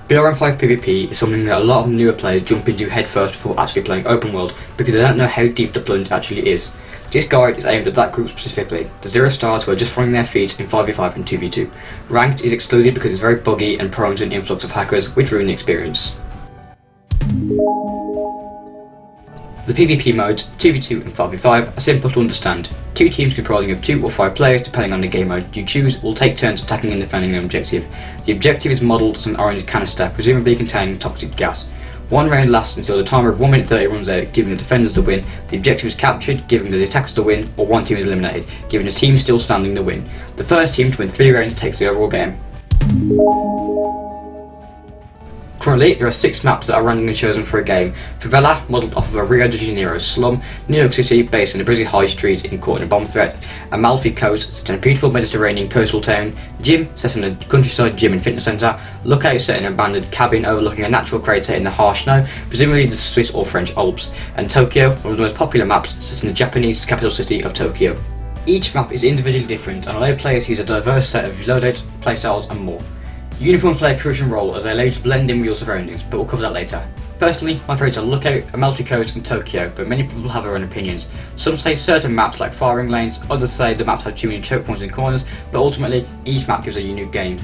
BRM5 PvP is something that a lot of newer players jump into headfirst before actually playing open world because they don't know how deep the plunge actually is. This guide is aimed at that group specifically, the 0 stars who are just finding their feet in 5v5 and 2v2. Ranked is excluded because it's very buggy and prone to an influx of hackers which ruin the experience. The PvP modes 2v2 and 5v5 are simple to understand. Two teams comprising of 2 or 5 players depending on the game mode you choose will take turns attacking and defending an objective. The objective is modelled as an orange canister, presumably containing toxic gas. One round lasts until the timer of 1 minute 30 runs out, giving the defenders the win, the objective is captured, giving the attackers the win, or one team is eliminated, giving the team still standing the win. The first team to win 3 rounds takes the overall game. Currently, there are 6 maps that are randomly chosen for a game. Favela, modelled off of a Rio de Janeiro slum, New York City, based in the Brazil High Street in caught in a bomb threat, Amalfi Coast, set in a beautiful Mediterranean coastal town, Gym, set in a countryside gym and fitness centre, Lookout, set in an abandoned cabin overlooking a natural crater in the harsh snow, presumably the Swiss or French Alps, and Tokyo, one of the most popular maps, set in the Japanese capital city of Tokyo. Each map is individually different and allow players to use a diverse set of loadouts, playstyles and more. Uniforms play a crucial role as they allow you to blend in with your surroundings, but we'll cover that later. Personally, my favourites are Lookout, Amalfi Coast and Tokyo, but many people have their own opinions. Some say certain maps like firing lanes, others say the maps have too many choke points and corners, but ultimately each map gives a unique game.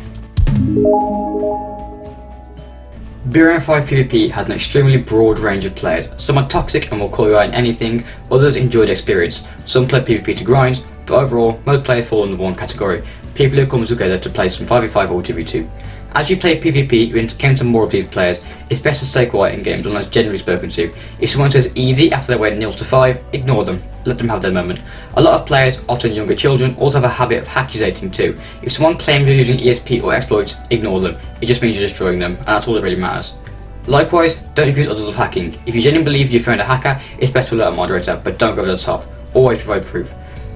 BRM5 PvP has an extremely broad range of players. Some are toxic and will call you out in anything, others enjoy the experience. Some play PvP to grind, but overall most players fall into one category. People who come together to play some 5v5 or 2v2. As you play PvP, you encounter more of these players. It's best to stay quiet in games unless generally spoken to. If someone says easy after they went 0-5, ignore them. Let them have their moment. A lot of players, often younger children, also have a habit of accusating too. If someone claims you're using ESP or exploits, ignore them. It just means you're destroying them, and that's all that really matters. Likewise, don't accuse others of hacking. If you genuinely believe you found a hacker, it's best to alert a moderator, but don't go over the top. Always provide proof.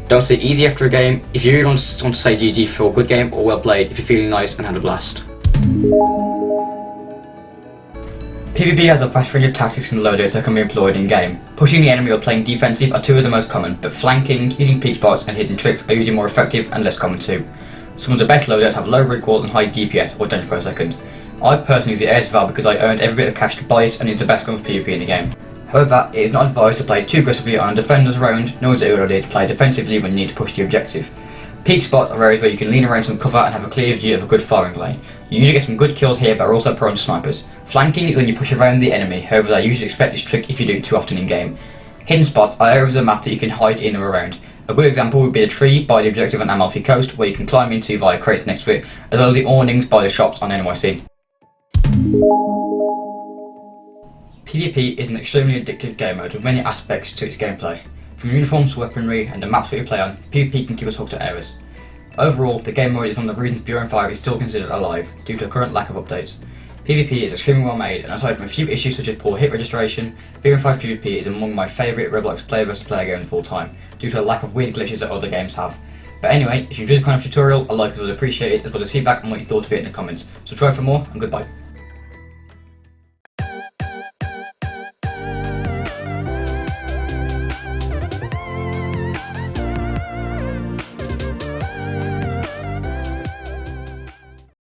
Don't say easy after a game. If you really want to say GG for a good game or well played if you're feeling nice and had a blast. PvP has a vast range of tactics and loadouts that can be employed in game. Pushing the enemy or playing defensive are 2 of the most common, but flanking, using peek spots and hidden tricks are usually more effective and less common too. Some of the best loadouts have low recoil and high DPS or damage per second. I personally use the air survival because I earned every bit of cash to buy it and it's the best gun for PvP in the game. However, it is not advised to play too aggressively on a defender's round, nor is it a good idea to play defensively when you need to push the objective. Peak spots are areas where you can lean around some cover and have a clear view of a good firing lane. You usually get some good kills here but are also prone to snipers. Flanking is when you push around the enemy, however I usually expect this trick if you do it too often in game. Hidden spots are areas of the map that you can hide in or around. A good example would be the tree by the objective on Amalfi Coast where you can climb into via crates next to it, as well as the awnings by the shops on NYC. PvP is an extremely addictive game mode with many aspects to its gameplay. From uniforms to weaponry and the maps that you play on, PvP can keep us hooked to areas. Overall, the game mode is one of the reasons BRM5 is still considered alive, due to the current lack of updates. PvP is extremely well made, and aside from a few issues such as poor hit registration, BRM5 PvP is among my favourite Roblox player vs player games of all time, due to a lack of weird glitches that other games have. But anyway, if you enjoyed this kind of tutorial, a like would be appreciated, as well as feedback on what you thought of it in the comments. Subscribe for more, and goodbye.